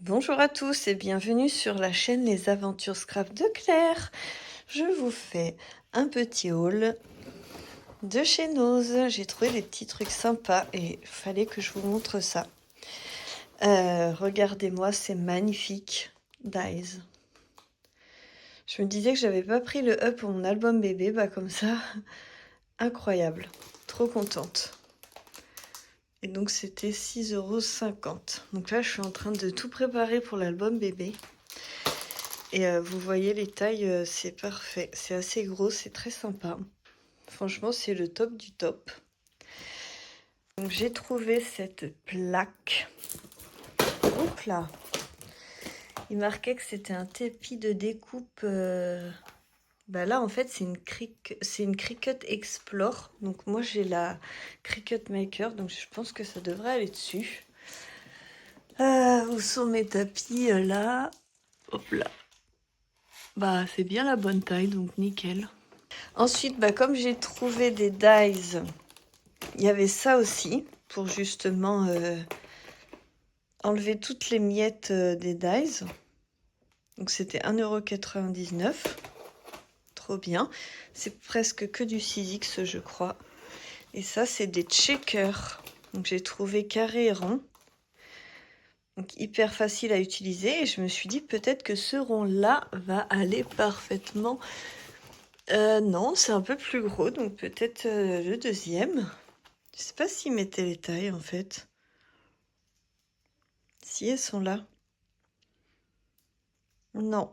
Bonjour à tous et bienvenue sur la chaîne Les Aventures Scrap de Claire. Je vous fais un petit haul de chez Nose. J'ai trouvé des petits trucs sympas et il fallait que je vous montre ça. Regardez-moi, c'est magnifique. Dies. Je me disais que j'avais pas pris le up pour mon album bébé, bah comme ça, incroyable. Trop contente. Et donc c'était 6,50 €. Donc là, je suis en train de tout préparer pour l'album bébé. Et vous voyez les tailles, c'est parfait. C'est assez gros, c'est très sympa. Franchement, c'est le top du top. Donc j'ai trouvé cette plaque. Oups là. Il marquait que c'était un tapis de découpe. Bah là, en fait, c'est une Cricut Explore. Donc moi, j'ai la Cricut Maker. Donc je pense que ça devrait aller dessus. Où sont mes tapis là? Hop là. Bah, c'est bien la bonne taille, donc nickel. Ensuite, bah, comme j'ai trouvé des dies, il y avait ça aussi, pour justement enlever toutes les miettes des dies. Donc c'était 1,99 €. Trop bien. C'est presque que du 6X, je crois. Et ça, c'est des checkers. Donc j'ai trouvé carré et rond. Donc hyper facile à utiliser. Et je me suis dit peut-être que ce rond-là va aller parfaitement. Non, c'est un peu plus gros, donc peut-être le deuxième. Je sais pas s'ils mettaient les tailles en fait. Si elles sont là. Non.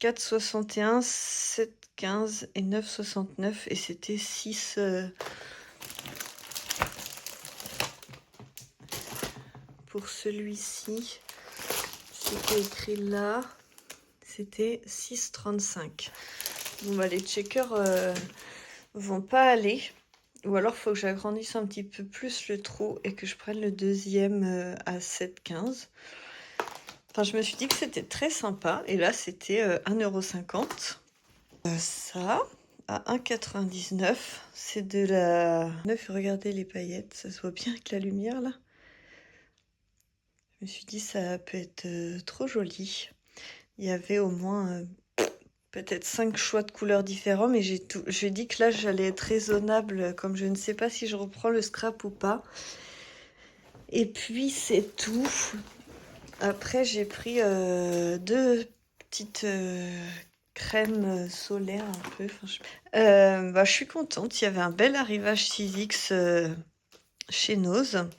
4,61, 7,15 et 9,69 et c'était 6. Pour celui-ci, c'était écrit là. C'était 6,35. Bon bah les checkers vont pas aller. Ou alors faut que j'agrandisse un petit peu plus le trou et que je prenne le deuxième à 7,15. Enfin, je me suis dit que c'était très sympa. Et là, c'était 1,50 €. Ça, à 1,99 €. C'est de la neuf. Regardez les paillettes. Ça se voit bien avec la lumière, là. Je me suis dit, ça peut être trop joli. Il y avait au moins peut-être 5 choix de couleurs différents. Mais j'ai dit que là, j'allais être raisonnable. Comme je ne sais pas si je reprends le scrap ou pas. Et puis, c'est tout. Après, j'ai pris deux petites crèmes solaires un peu. Bah, je suis contente. Il y avait un bel arrivage 6X chez Nose.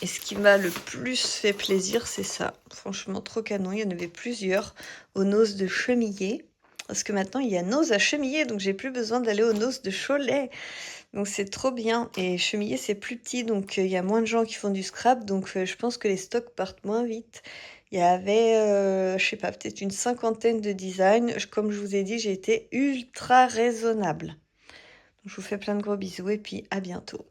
Et ce qui m'a le plus fait plaisir, c'est ça. Franchement, trop canon. Il y en avait plusieurs au Nose de Chemillé. Parce que maintenant, il y a Nose à Chemillé. Donc, j'ai plus besoin d'aller au Nose de Cholet. Donc c'est trop bien. Et Chemillé, c'est plus petit, donc il y a moins de gens qui font du scrap. Donc je pense que les stocks partent moins vite. Il y avait, je sais pas, peut-être une 50aine de designs. Comme je vous ai dit, j'ai été ultra raisonnable. Donc, je vous fais plein de gros bisous et puis à bientôt.